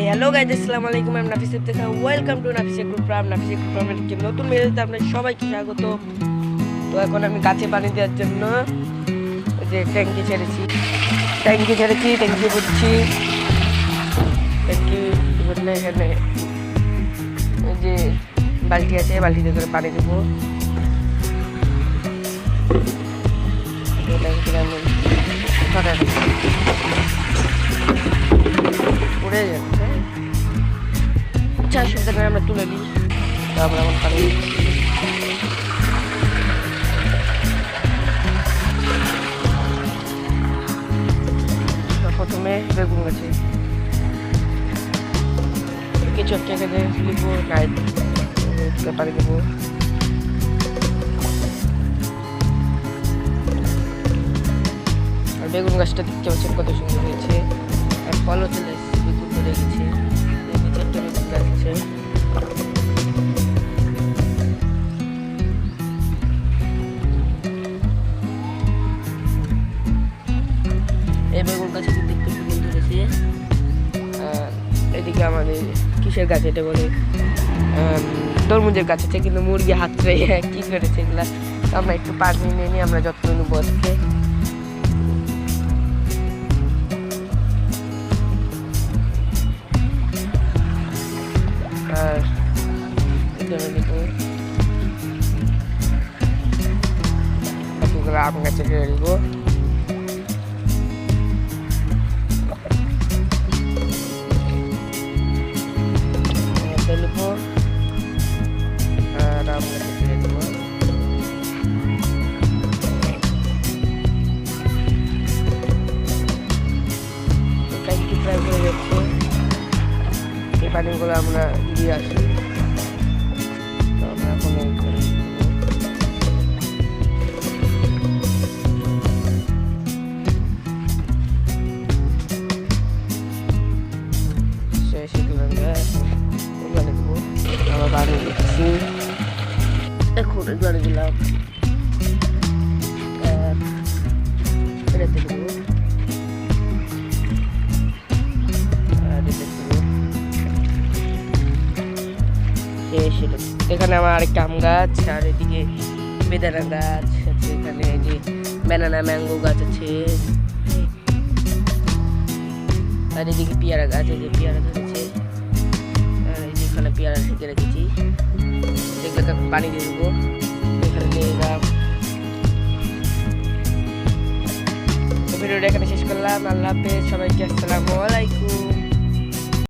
Hello guys, আসসালামু আলাইকুম। আমি Nafis Iftekhar. Welcome to Nafis group farm. Nafis group ফার্মের একটি নতুন ভিডিওতে আপনাদের সবাইকে স্বাগত। তো এখন আমি গাছে পানি দেওয়ার জন্য যে ট্যাঙ্কি ছেড়েছি, ট্যাঙ্কি বুঝছি। ট্যাঙ্কি বললে এখানে যে বালতি আছে, বালতিতে করে পানি দেবো। উড়ে যাচ্ছে, আচ্ছা অসুবিধা করে আমরা তুলে নিই। তো আমরা এখন পানি প্রথমে বেগুন গাছে কিছু একটা খেতে লিখবো, নাইট পানি দেবো। আর বেগুন গাছটা দেখতে পাচ্ছেন কত সুন্দর হয়েছে, আর ফলও চলে এসেছে, বেগুন ধরে গেছে। ছোট্ট বেগুন গাছ আছে। এই বেগুন গাছে কিন্তু একটু বেগুন ধরেছে। এদিকে আমাদের কিসের গাছ এটা বলে, তরমুজের গাছ আছে, কিন্তু মুরগি হাতড়ে কি করেছে এগুলা। আমরা একটু পানি নিয়ে নিয়ে আমরা যত্ন নেবো আজকে। আর আম গাছে ফেলবো। ফেলবো আর আম গাছে ফেলে দেবো। ট্যাঙ্কি প্রায় হয়ে যাচ্ছে, এই পানিগুলো আমরা দিয়ে আসি। তো আমরা এখন আবার পানি দিচ্ছি, এখন এগুলো দিলাম, এটাতে দেবো, এখানে আমার আরেকটা আম গাছ, আর এদিকে বেদানা গাছ আছে, এখানে যে ব্যানানা ম্যাঙ্গো গাছ আছে, আর এদিকে পেয়ারা গাছ, এই যে পেয়ারা ধরেছে, আর এই যে এখানে পেয়ারা ঢেকে রেখেছি। এগুলোকে পানি দিয়ে দেবো, এখানে দিয়ে দিলাম। ভিডিওটা এখানে শেষ করলাম। আল্লাহ হাফেজ সবাইকে, আসসালামু আলাইকুম।